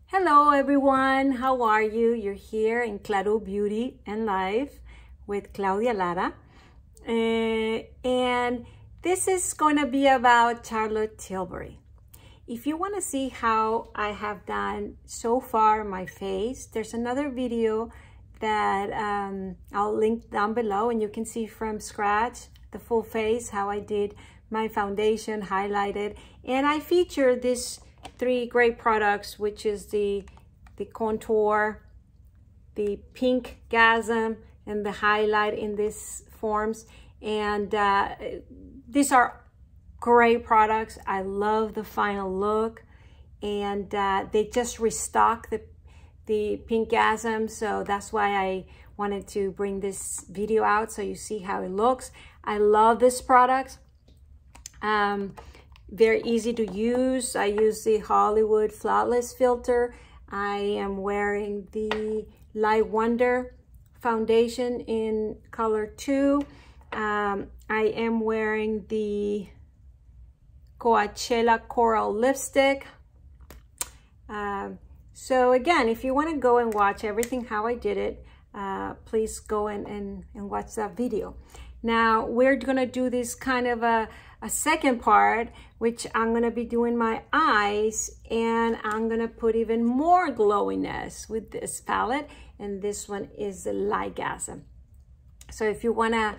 Hello everyone, how are you? You're here in Claro Beauty and Life with Claudia Lara. And this is going to be about Charlotte Tilbury. If you want to see how I have done so far my face, there's another video that I'll link down below, and you can see from scratch the full face, how I did my foundation, highlighted, and I featured these three great products, which is the contour, the Pinkgasm, and the highlight in these forms. And these are great products. I love the final look, and they just restocked the Pinkgasm, so that's why I wanted to bring this video out so you see how it looks. I love this product. Very easy to use. I use the Hollywood Flawless filter. I am wearing the Light Wonder foundation in color 2. I am wearing the Coachella Coral lipstick. So again, if you want to go and watch everything how I did it, please go and watch that video. Now we're gonna do this kind of a second part, which I'm gonna be doing my eyes, and I'm gonna put even more glowiness with this palette, and this one is the Nudegasm. So if you wanna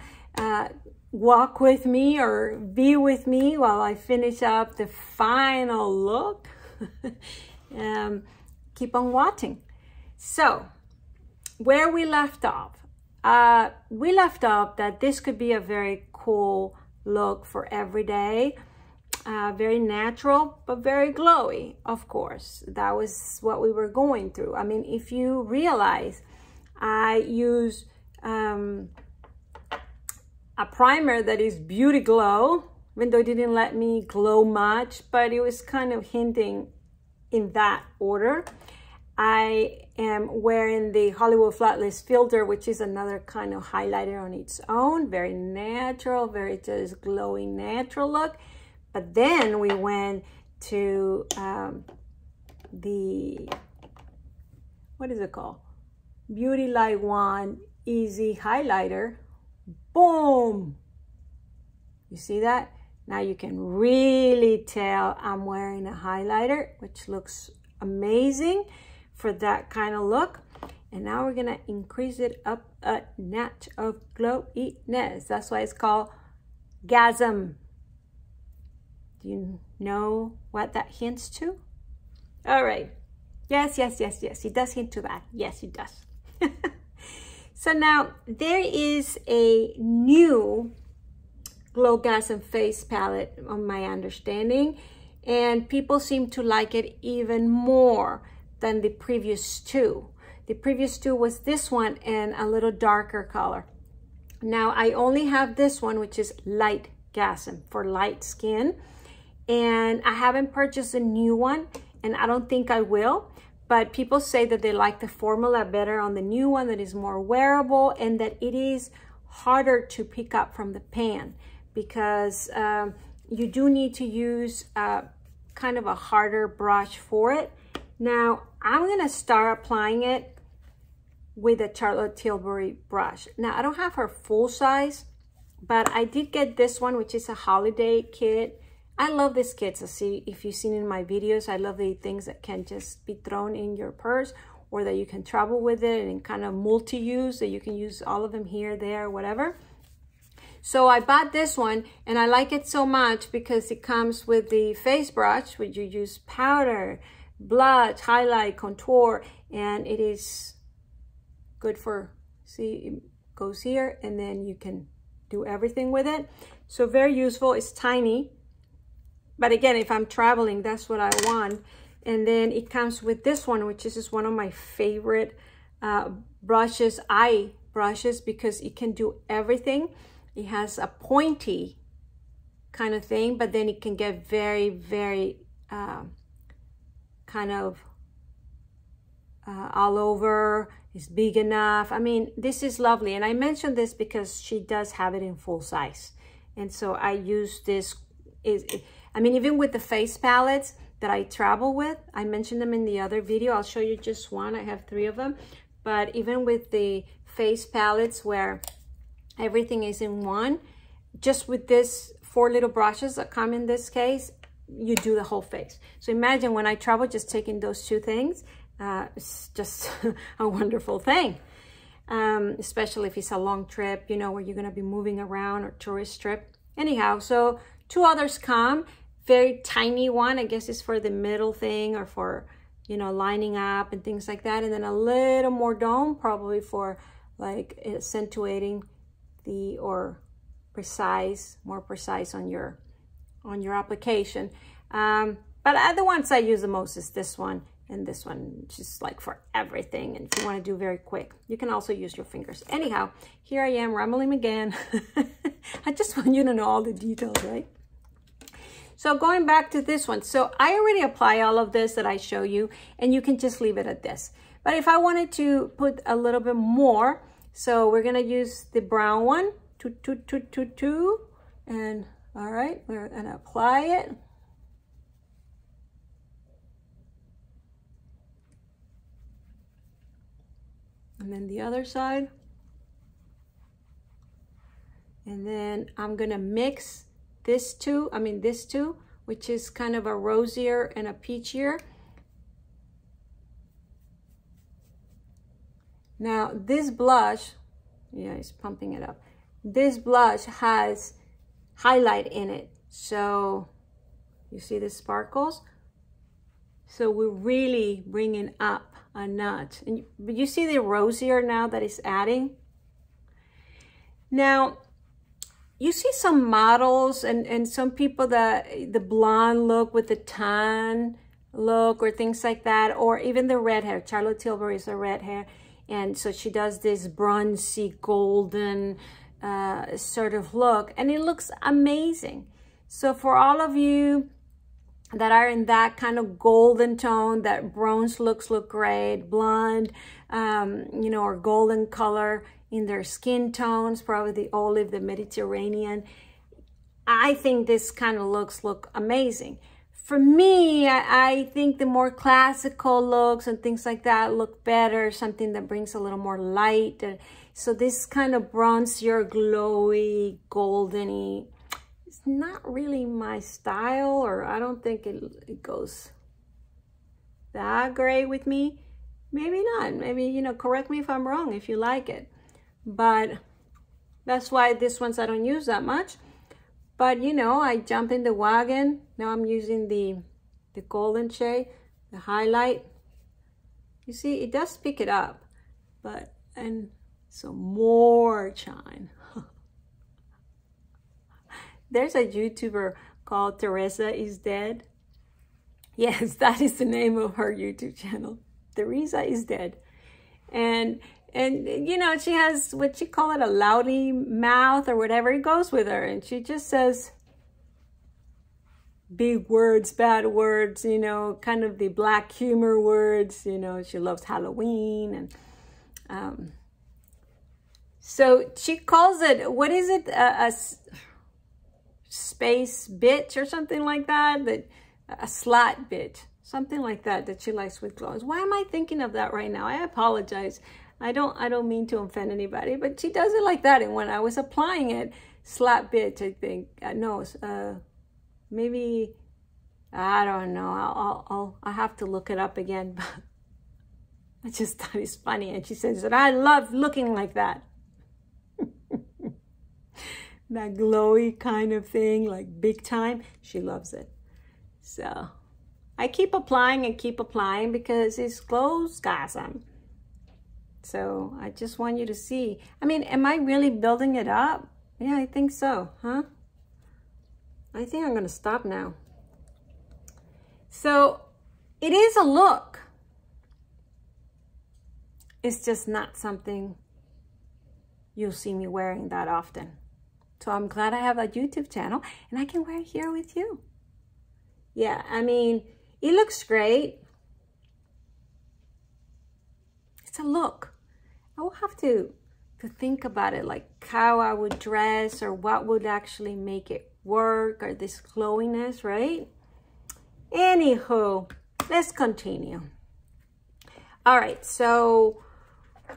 walk with me or be with me while I finish up the final look, keep on watching. So where we left off, that this could be a very cool look for every day. Very natural, but very glowy, of course. That was what we were going through. I mean, if you realize, I use a primer that is Beauty Glow, even though it didn't let me glow much, but it was kind of hinting in that order. I am wearing the Hollywood Flawless filter, which is another kind of highlighter on its own. Very natural, very just glowing, natural look. But then we went to the, what is it called? Beauty Light Wand Easy Highlighter. Boom! You see that? Now you can really tell I'm wearing a highlighter, which looks amazing for that kind of look. And now we're gonna increase it up a notch of glowiness. That's why it's called Gasm. Do you know what that hints to? All right. Yes, yes, yes, yes. It does hint to that. Yes, it does. So now there is a new Glowgasm face palette, on my understanding, and people seem to like it even more than the previous two. The previous two was this one and a little darker color. Now I only have this one, which is Nudegasm for light skin, and I haven't purchased a new one, and I don't think I will, but people say that they like the formula better on the new one, that is more wearable, and that it is harder to pick up from the pan, because you do need to use kind of a harder brush for it. Now, I'm gonna start applying it with a Charlotte Tilbury brush. Now, I don't have her full size, but I did get this one, which is a holiday kit. I love these kits. If you've seen in my videos, I love the things that can just be thrown in your purse, or that you can travel with it and kind of multi-use, that you can use all of them here, there, whatever. So I bought this one, and I like it so much because it comes with the face brush, which you use powder, blush, highlight, contour, and it is good for, see, it goes here, and then you can do everything with it. So very useful. It's tiny, but again, if I'm traveling, that's what I want. And then it comes with this one, which is just one of my favorite brushes, eye brushes, because it can do everything. It has a pointy kind of thing, but then it can get very, very kind of all over. It's big enough. I mean, this is lovely. And I mentioned this because she does have it in full size. And so I use this. I mean, even with the face palettes, that I travel with. I mentioned them in the other video. I'll show you just one. I have 3 of them. But even with the face palettes where everything is in one, just with this 4 little brushes that come in this case, you do the whole face. So imagine when I travel, just taking those 2 things, it's just a wonderful thing. Especially if it's a long trip, you know, where you're gonna be moving around, or tourist trip. Anyhow, so 2 others come, very tiny one, I guess it's for the middle thing, or for, you know, lining up and things like that. And then a little more dome, probably for like accentuating the, or precise, more precise on your application. But the ones I use the most is this one and this one, just like for everything. And if you want to do very quick, you can also use your fingers. Anyhow, here I am rambling again. I just want you to know all the details, right? So going back to this one, so I already apply all of this that I show you, and you can just leave it at this. But if I wanted to put a little bit more, so we're gonna use the brown one, and all right, we're gonna apply it. And then the other side. And then I'm gonna mix this two, which is kind of a rosier and a peachier. Now this blush, yeah, it's pumping it up. This blush has highlight in it. So you see the sparkles? So we're really bringing up a notch. But you see the rosier now that it's adding? Now, you see some models and some people that the blonde look with the tan look or things like that, or even the red hair. Charlotte Tilbury is a red hair. And so she does this bronzy golden sort of look, and it looks amazing. So for all of you that are in that kind of golden tone, that bronze looks look great, blonde, you know, or golden color in their skin tones, probably the olive, the Mediterranean. I think this kind of looks look amazing. For me, I think the more classical looks and things like that look better, something that brings a little more light. So this kind of bronzier, glowy, goldeny, it's not really my style, or I don't think it goes that great with me. Maybe not. Maybe, you know, correct me if I'm wrong if you like it. But that's why this ones I don't use that much. But, you know, I jump in the wagon. Now I'm using the golden shade, the highlight. You see, it does pick it up. But, and so more shine. There's a YouTuber called Teresa is Dead. Yes, that is the name of her YouTube channel. Teresa is Dead. And you know, she has what she call it, a loudy mouth or whatever it goes with her. And she just says big words, bad words, you know, kind of the black humor words. You know, she loves Halloween. And so she calls it, what is it? A space bitch or something like that. A slut bitch. Something like that she likes with glows. Why am I thinking of that right now? I apologize. I don't mean to offend anybody, but she does it like that. And when I was applying it, slut bitch, I think. No, maybe, I don't know. I'll have to look it up again. But I just thought it's funny. And she says that I love looking like that. That glowy kind of thing, like big time. She loves it. So I keep applying and keep applying because it's GLOWgasm. So I just want you to see. I mean, am I really building it up? Yeah, I think so, huh? I think I'm gonna stop now. So it is a look. It's just not something you'll see me wearing that often. So I'm glad I have a YouTube channel and I can wear it here with you. Yeah, I mean, it looks great. It's a look. I will have to think about it, like how I would dress or what would actually make it work, or this glowiness, right? Anywho, let's continue. All right, so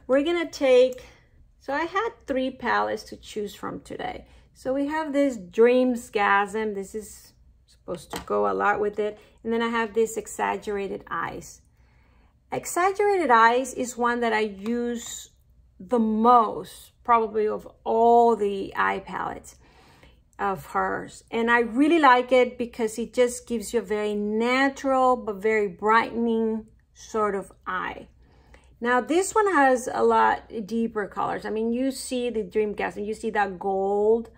we're gonna take, so I had 3 palettes to choose from today. So we have this Dreamgasm. This is supposed to go a lot with it. And then I have this Exaggerated Eyes. Exaggerated Eyes is one that I use the most, probably of all the eye palettes of hers. And I really like it because it just gives you a very natural but very brightening sort of eye. Now this one has a lot deeper colors. I mean, you see the Dreamgasm, you see that gold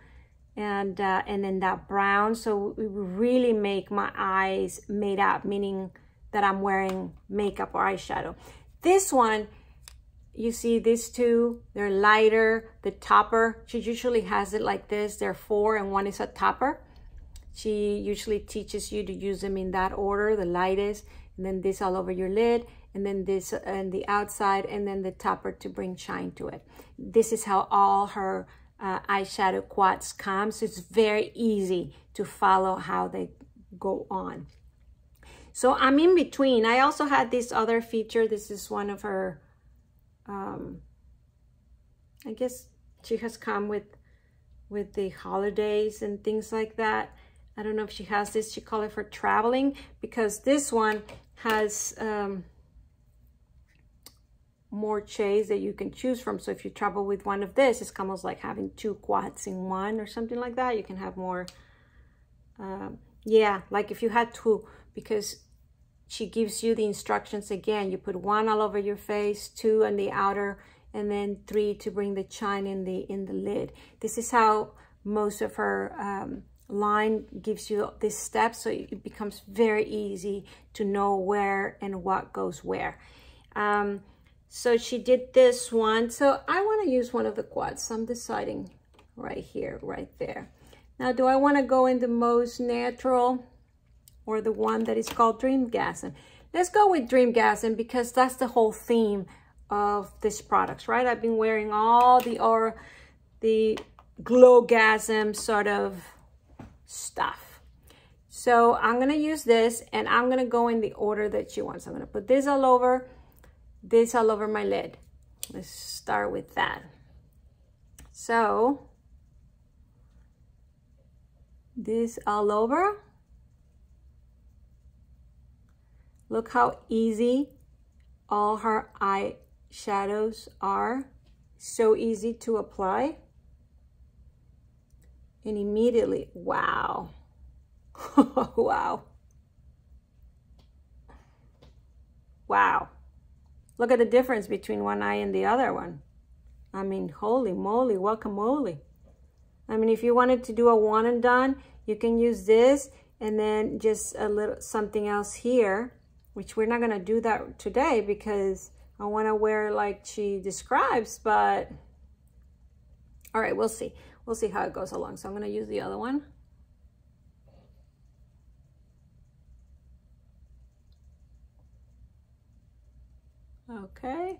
and then that brown. So it really make my eyes made up, meaning that I'm wearing makeup or eyeshadow. This one, you see these two, they're lighter. The topper, she usually has it like this. There are 4 and one is a topper. She usually teaches you to use them in that order, the lightest, and then this all over your lid, and then this on the outside, and then the topper to bring shine to it. This is how all her eyeshadow quads come. So it's very easy to follow how they go on. So I'm in between. I also had this other feature. This is one of her, I guess she has come with the holidays and things like that. I don't know if she has this. She call it for traveling, because this one has more shades that you can choose from. So if you travel with one of this, it's almost like having 2 quads in one or something like that. You can have more, yeah, like if you had 2, because she gives you the instructions again. You put 1 all over your face, 2 on the outer, and then 3 to bring the shine in the lid. This is how most of her line gives you this step, so it becomes very easy to know where and what goes where. So she did this one. So I want to use one of the quads. So I'm deciding right here, right there. Now, do I want to go in the most natural or the one that is called Dreamgasm? Let's go with Dreamgasm because that's the whole theme of this products, right? I've been wearing all the GLOWgasm sort of stuff. So I'm going to use this, and I'm going to go in the order that you want. So I'm going to put this all over my lid. Let's start with that. So this all over. Look how easy all her eyeshadows are. So easy to apply. And immediately, wow. Wow. Wow. Look at the difference between one eye and the other one. I mean, holy moly, guacamole. I mean, if you wanted to do a one and done, you can use this and then just a little something else here, which we're not going to do that today because I want to wear like she describes, but all right, we'll see. We'll see how it goes along. So I'm going to use the other one. Okay.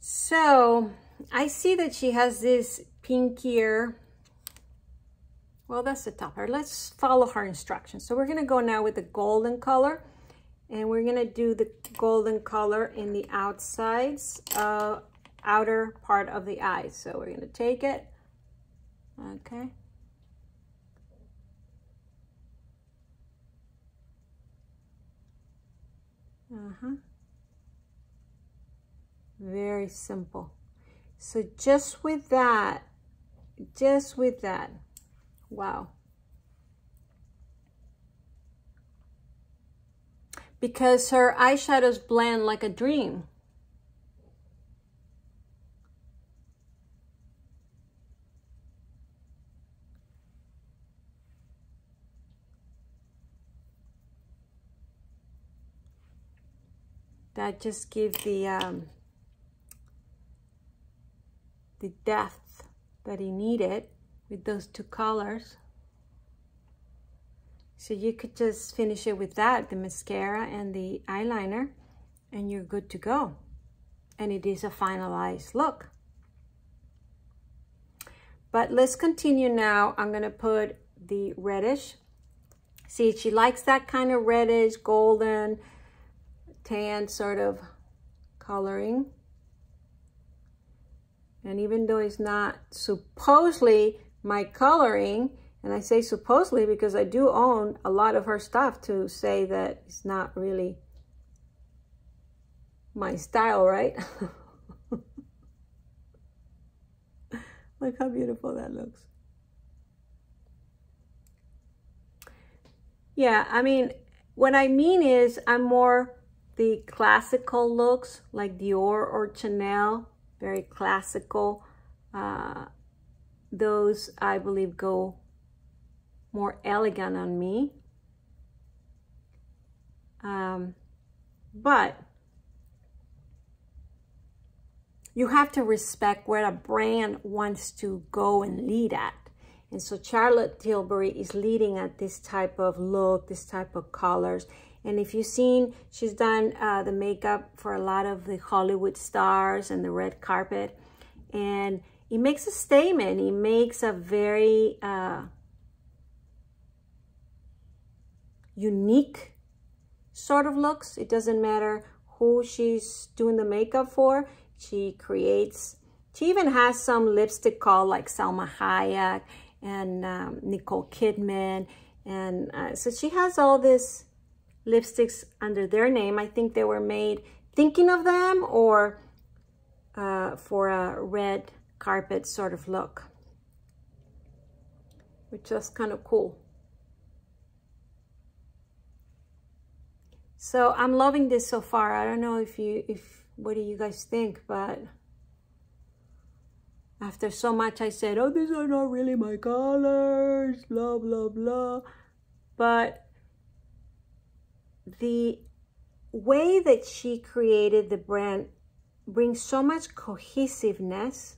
So I see that she has this pinkier, well, that's the topper. Let's follow her instructions. So we're going to go now with the golden color, and we're going to do the golden color in the outsides, outer part of the eye. So we're going to take it. Okay. Very simple. So just with that, wow. Because her eyeshadows blend like a dream. That just gives the depth that he needed with those two colors. So you could just finish it with that, the mascara and the eyeliner, and you're good to go. And it is a finalized look. But let's continue now. I'm gonna put the reddish See, she likes that kind of reddish, golden, tan sort of coloring. And even though it's not supposedly my coloring, and I say supposedly because I do own a lot of her stuff to say that it's not really my style, right? Look how beautiful that looks. Yeah, I mean, what I mean is I'm more the classical looks like Dior or Chanel, very classical. Those, I believe, go more elegant on me. But you have to respect where a brand wants to go and lead at. And so Charlotte Tilbury is leading at this type of look, this type of colors. And if you've seen, she's done the makeup for a lot of the Hollywood stars and the red carpet. And it makes a statement. It makes a very unique sort of looks. It doesn't matter who she's doing the makeup for. She creates, she even has some lipstick called like Salma Hayek and Nicole Kidman. And so she has all these lipsticks under their name. I think they were made thinking of them or for a red carpet sort of look, which is kind of cool. So I'm loving this so far. I don't know what do you guys think, but after so much I said, oh, these are not really my colors, blah, blah, blah. But the way that she created the brand brings so much cohesiveness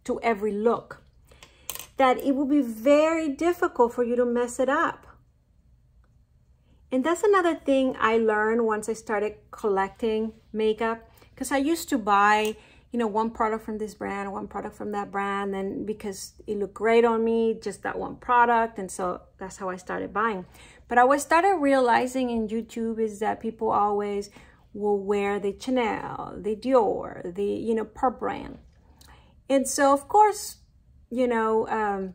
to every look that it will be very difficult for you to mess it up. And that's another thing I learned once I started collecting makeup, because I used to buy, you know, one product from this brand, one product from that brand, and because it looked great on me, just that one product, and so that's how I started buying. But what I started realizing in YouTube is that people always will wear the Chanel, the Dior, the, you know, per brand. And so, of course, you know,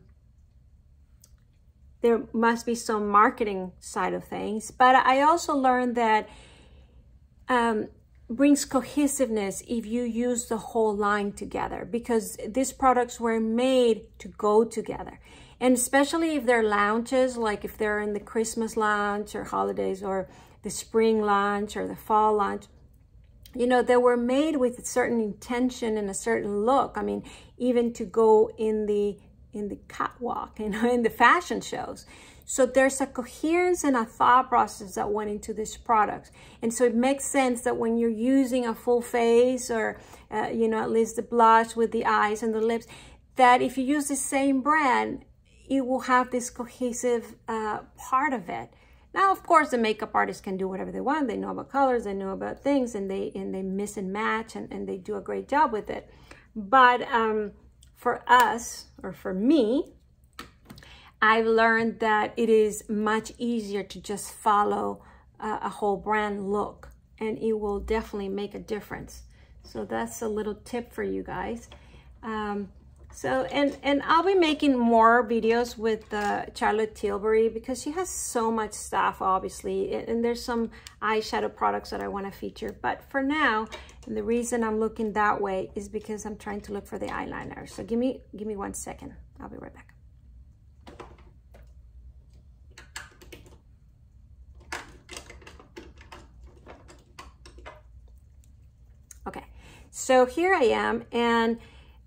there must be some marketing side of things. But I also learned that brings cohesiveness if you use the whole line together, because these products were made to go together. And especially if they're lounges, like if they're in the Christmas launch or holidays or the spring launch or the fall launch, you know, they were made with a certain intention and a certain look. I mean, even to go in the catwalk, you know, in the fashion shows. So there's a coherence and a thought process that went into this product. And so it makes sense that when you're using a full face or, you know, at least the blush with the eyes and the lips, that if you use the same brand, it will have this cohesive part of it. Now, of course, the makeup artists can do whatever they want. They know about colors, they know about things, and they mix and match, and they do a great job with it. But for us, or for me, I've learned that it is much easier to just follow a whole brand look, and it will definitely make a difference. So that's a little tip for you guys. And I'll be making more videos with Charlotte Tilbury, because she has so much stuff, obviously, and there's some eyeshadow products that I want to feature. But for now, and the reason I'm looking that way is because I'm trying to look for the eyeliner. So give me 1 second. I'll be right back. Okay, so here I am, and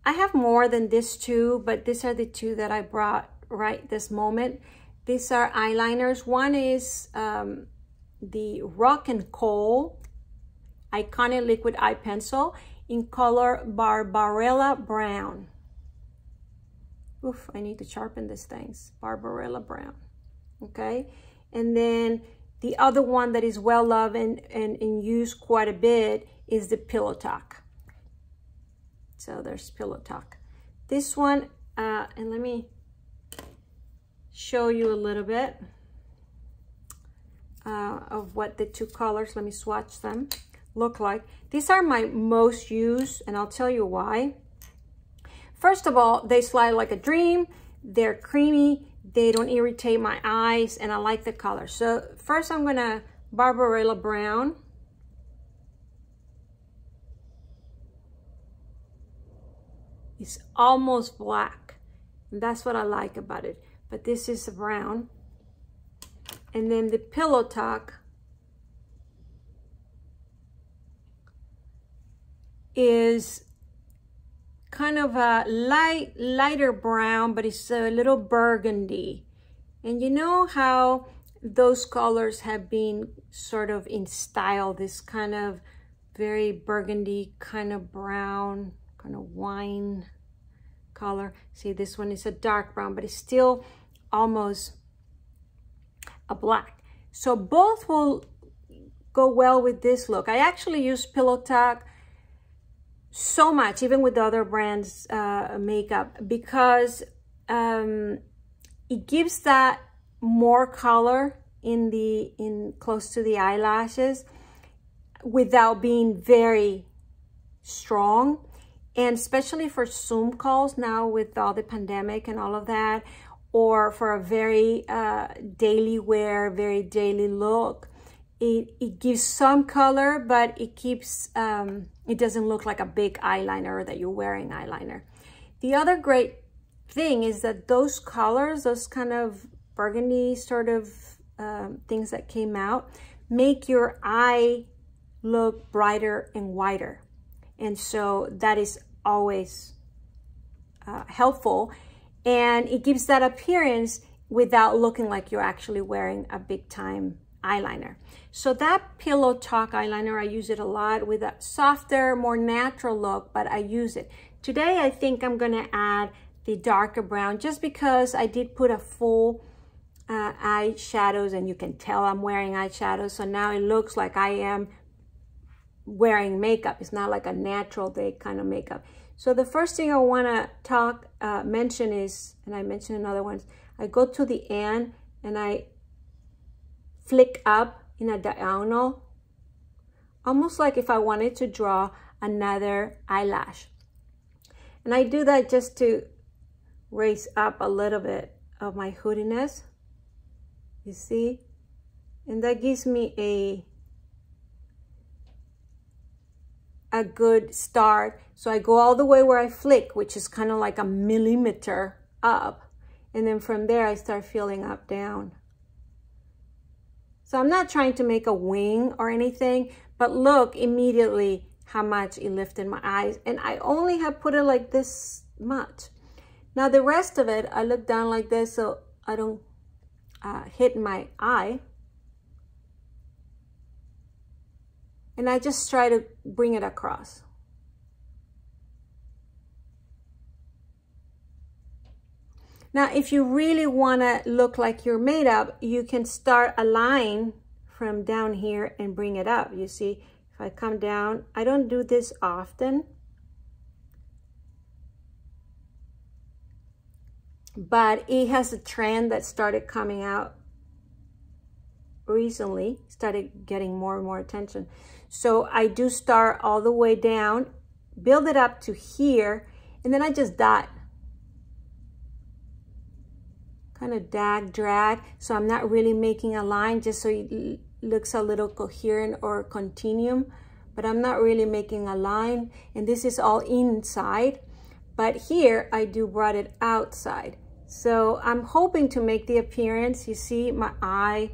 I have more than these two, but these are the two that I brought right this moment. These are eyeliners. One is the Rock and Coal Iconic Liquid Eye Pencil in color Barbarella Brown. Oof, I need to sharpen these things. Barbarella Brown, okay? And then the other one that is well loved and used quite a bit is the Pillow Talk. So there's Pillow Talk. This one, and let me show you a little bit of what the two colors, let me swatch them, look like. These are my most used, and I'll tell you why. First of all, they slide like a dream. They're creamy. They don't irritate my eyes, and I like the color. So first I'm gonna Barbarella Brown. It's almost black, and that's what I like about it. But this is a brown. And then the Pillow Talk is kind of a lighter brown, but it's a little burgundy. And you know how those colors have been sort of in style, this kind of very burgundy, kind of brown, kind of wine color. See, this one is a dark brown, but it's still almost a black. So both will go well with this look. I actually use Pillow Talk so much, even with the other brands makeup, because it gives that more color in close to the eyelashes without being very strong. And especially for Zoom calls now with all the pandemic and all of that, or for a very daily wear, very daily look, it gives some color, but it keeps, it doesn't look like a big eyeliner or that you're wearing eyeliner. The other great thing is that those colors, those kind of burgundy sort of things that came out, make your eye look brighter and whiter. And so that is always helpful. And it gives that appearance without looking like you're actually wearing a big time eyeliner. So that Pillow Talk eyeliner, I use it a lot with a softer, more natural look, but I use it. Today, I think I'm gonna add the darker brown just because I did put a full eyeshadows, and you can tell I'm wearing eyeshadows. So now it looks like I am wearing makeup. It's not like a natural day kind of makeup. So the first thing I wanna mention is, and I mentioned in other ones, I go to the end and I flick up in a diagonal, almost like if I wanted to draw another eyelash. And I do that just to raise up a little bit of my hoodiness, you see? And that gives me a good start. So I go all the way where I flick, which is kind of like a millimeter up. And then from there, I start filling up down. So I'm not trying to make a wing or anything, but look immediately how much it lifted my eyes. And I only have put it like this much. Now the rest of it, I look down like this so I don't hit my eye. And I just try to bring it across. Now, if you really want to look like you're made up, you can start a line from down here and bring it up. You see, if I come down, I don't do this often, but it has a trend that started coming out recently, started getting more and more attention. So I do start all the way down, build it up to here, and then I just dot. Kind of drag, so I'm not really making a line, just so it looks a little coherent or continuum, but I'm not really making a line. And this is all inside, but here I do brought it outside. So I'm hoping to make the appearance, you see my eye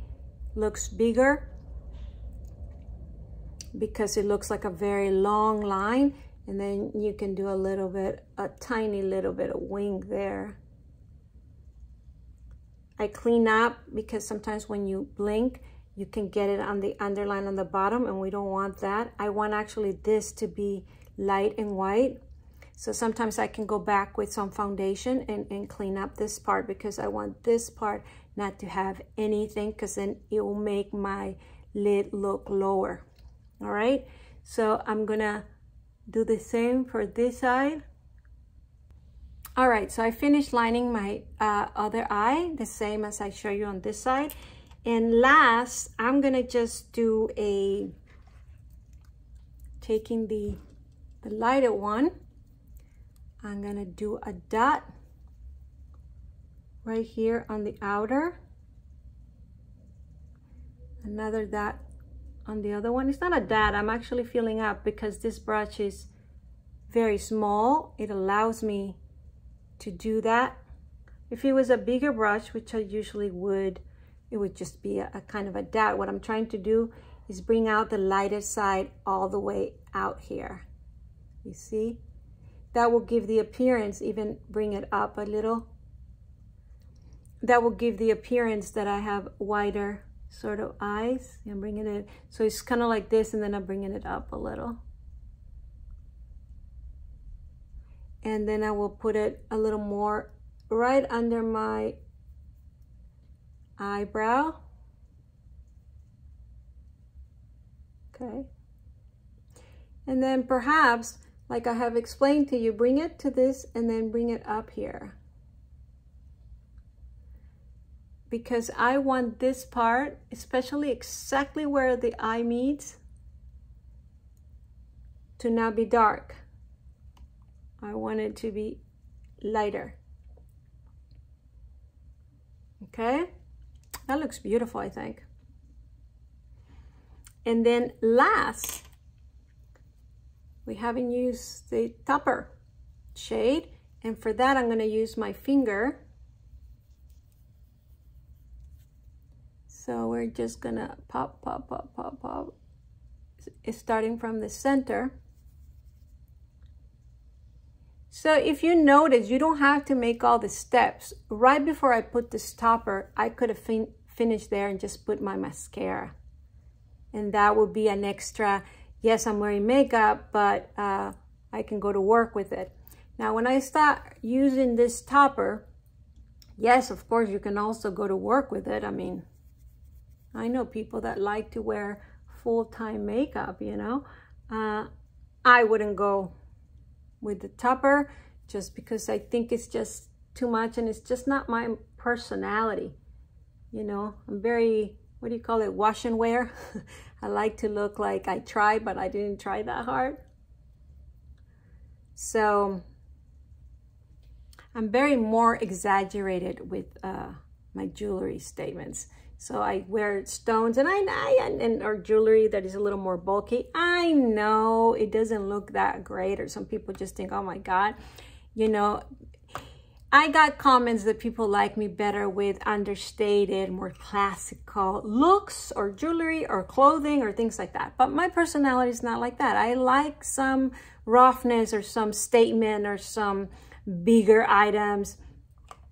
looks bigger because it looks like a very long line, and then you can do a tiny little bit of wing there. I clean up because sometimes when you blink, you can get it on the underline on the bottom, and we don't want that. I want actually this to be light and white. So sometimes I can go back with some foundation and clean up this part, because I want this part not to have anything, because then it will make my lid look lower. All right, so I'm gonna do the same for this side. All right, so I finished lining my other eye, the same as I show you on this side. And last, I'm gonna just do taking the lighter one, I'm gonna do a dot right here on the outer, another dot on the other one. It's not a dot, I'm actually filling up because this brush is very small. It allows me to do that. If it was a bigger brush, which I usually would, it would just be a kind of a dot. What I'm trying to do is bring out the lighter side all the way out here. You see? That will give the appearance, even bring it up a little. That will give the appearance that I have wider sort of eyes. I'm bringing it, so it's kind of like this, and then I'm bringing it up a little. And then I will put it a little more right under my eyebrow. Okay. And then perhaps, like I have explained to you, bring it to this and then bring it up here. Because I want this part, especially exactly where the eye meets, to not be dark. I want it to be lighter. Okay, that looks beautiful, I think. And then last, we haven't used the topper shade, and for that I'm gonna use my finger. So we're just gonna pop, pop, pop, pop, pop. It's starting from the center. So if you notice, you don't have to make all the steps. Right before I put this topper, I could have finished there and just put my mascara. And that would be an extra, yes, I'm wearing makeup, but I can go to work with it. Now, when I start using this topper, yes, of course, you can also go to work with it. I mean, I know people that like to wear full-time makeup, you know. I wouldn't go with the topper just because I think it's just too much and it's just not my personality. You know, I'm very, what do you call it, wash and wear. I like to look like I tried, but I didn't try that hard. So I'm very more exaggerated with my jewelry statements. So I wear stones and or jewelry that is a little more bulky. I know it doesn't look that great, or some people just think, oh my God, you know, I got comments that people like me better with understated, more classical looks or jewelry or clothing or things like that. But my personality is not like that. I like some roughness or some statement or some bigger items.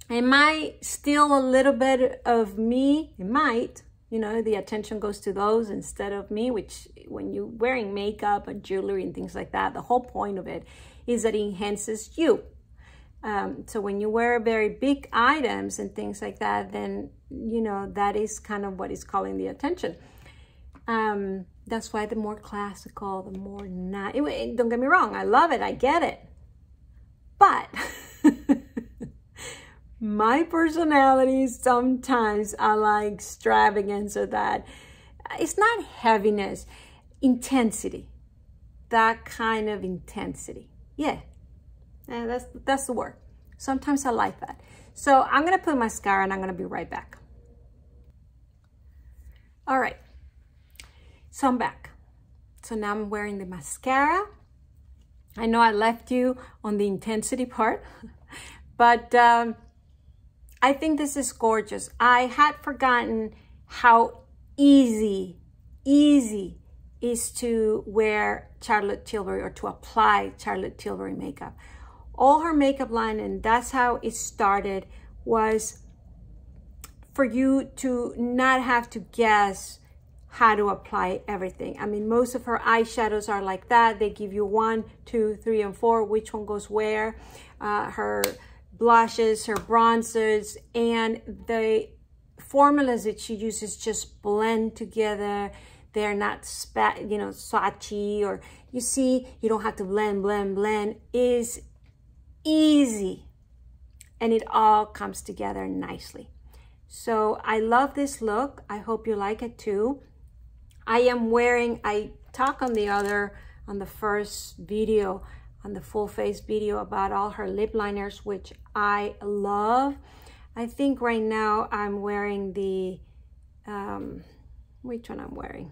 It might steal a little bit of me. It might, you know, the attention goes to those instead of me, which when you're wearing makeup and jewelry and things like that, the whole point of it is that it enhances you. So when you wear very big items and things like that, then, you know, that is kind of what is calling the attention. That's why the more classical, the more not, don't get me wrong, I love it, I get it. But my personality, sometimes I like extravagance or that. It's not heaviness, intensity. That kind of intensity. Yeah, that's the word. Sometimes I like that. So I'm gonna put mascara and I'm gonna be right back. All right, so I'm back. So now I'm wearing the mascara. I know I left you on the intensity part, but I think this is gorgeous. I had forgotten how easy is to wear Charlotte Tilbury or to apply Charlotte Tilbury makeup. All her makeup line, and that's how it started, was for you to not have to guess how to apply everything. I mean, most of her eyeshadows are like that. They give you 1, 2, 3, and 4, which one goes where. Her blushes, her bronzers, and the formulas that she uses just blend together. They're not Swatchy, or you see, you don't have to blend. Is easy. and it all comes together nicely. So I love this look. I hope you like it too. I talked on the first video, on the full face video, about all her lip liners, which I love. I think right now I'm wearing the, which one I'm wearing?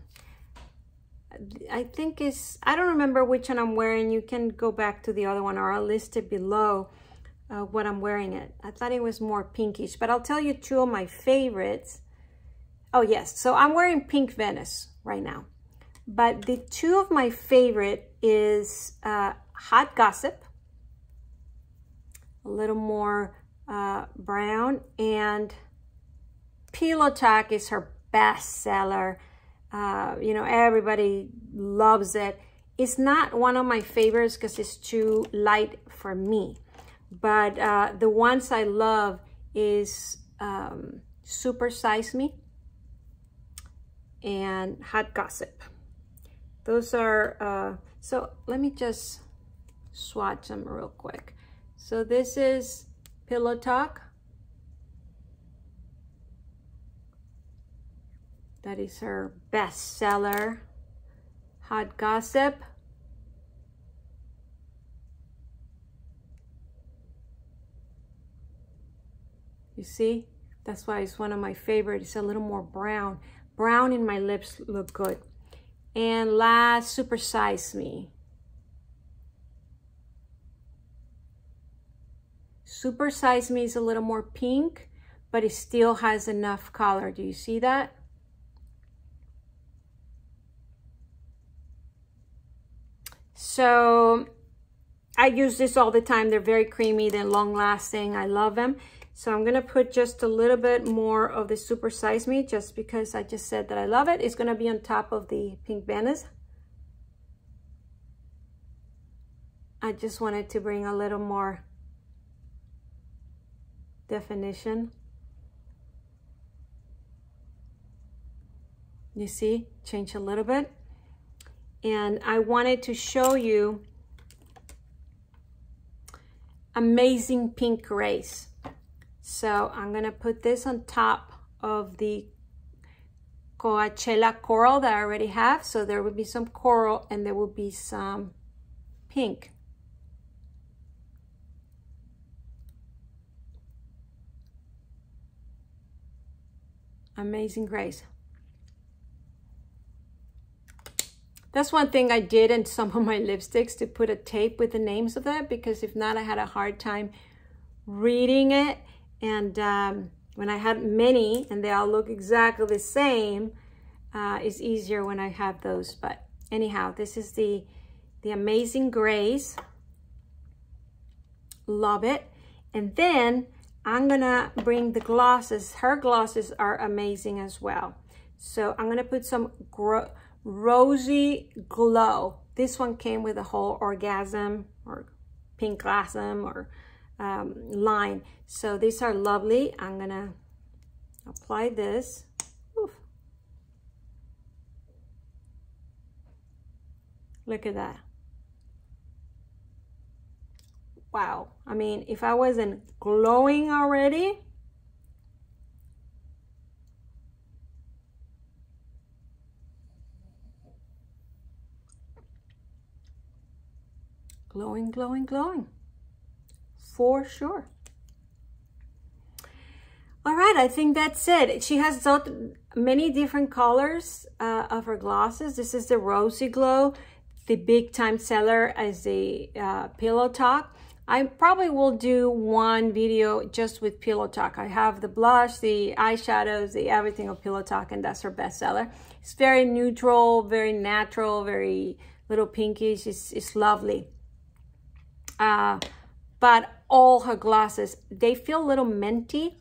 I think I don't remember which one I'm wearing. You can go back to the other one, or I'll list it below what I'm wearing it. I thought it was more pinkish, but I'll tell you two of my favorites. Oh yes, so I'm wearing Pink Venice right now. But the two of my favorite is Hot Gossip, a little more brown, and Pillow Talk is her best seller. You know, everybody loves it. It's not one of my favorites because it's too light for me. But the ones I love is Super Size Me and Hot Gossip. Those are, so let me just swatch them real quick. So this is Pillow Talk. That is her best seller. Hot Gossip. You see? That's why it's one of my favorites. It's a little more brown. Brown in my lips look good. And last, Super Size Me. Super Size Me is a little more pink, but it still has enough color. Do you see that? So I use this all the time. They're very creamy, they're long lasting. I love them. So I'm gonna put just a little bit more of the Super Size Me, just because I just said that I love it. It's gonna be on top of the Pink Venice. I just wanted to bring a little more definition. You see, change a little bit. And I wanted to show you amazing pink grays. So I'm gonna put this on top of the Coachella coral that I already have. So there will be some coral and there will be some pink. Amazing grays. That's one thing I did in some of my lipsticks, to put a tape with the names of them, because if not, I had a hard time reading it. And when I had many and they all look exactly the same, it's easier when I have those. But anyhow, this is the Amazing Grays. Love it. And then I'm gonna bring the glosses. Her glosses are amazing as well. So I'm gonna put some Rosy Glow. This one came with a whole orgasm or Pinkgasm or line. So these are lovely. I'm gonna apply this. Oof. Look at that. Wow. I mean, if I wasn't glowing already, glowing, glowing, glowing, for sure. All right, I think that's it. She has so many different colors of her glosses. This is the Rosy Glow. The big time seller is the Pillow Talk. I probably will do one video just with Pillow Talk. I have the blush, the eyeshadows, the everything of Pillow Talk, and that's her bestseller. It's very neutral, very natural, very little pinkish. It's lovely. But all her glosses, they feel a little minty.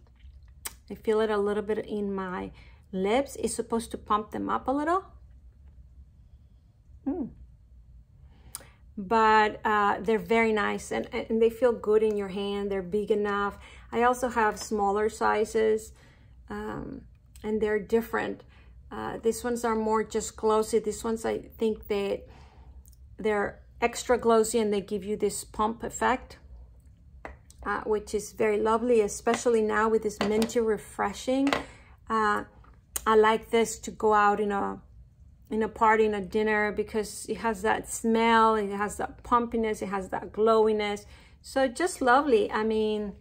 I feel it a little bit in my lips. It's supposed to pump them up a little. But they're very nice and they feel good in your hand. They're big enough. I also have smaller sizes and they're different. These ones are more just glossy. These ones, I think they're extra glossy and they give you this pump effect. which is very lovely, especially now with this minty refreshing. I like this to go out in a party, in a dinner, because it has that smell, it has that pumpiness, it has that glowiness. So just lovely. I mean,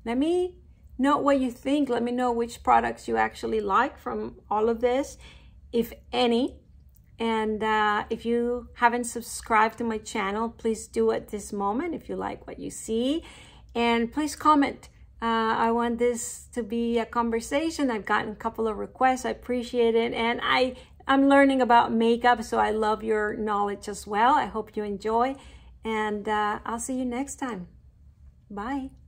let me know what you think. Let me know which products you actually like from all of this, if any. And if you haven't subscribed to my channel, please do at this moment if you like what you see. And please comment. I want this to be a conversation. I've gotten a couple of requests. I appreciate it. And I'm learning about makeup, so I love your knowledge as well. I hope you enjoy. And I'll see you next time. Bye.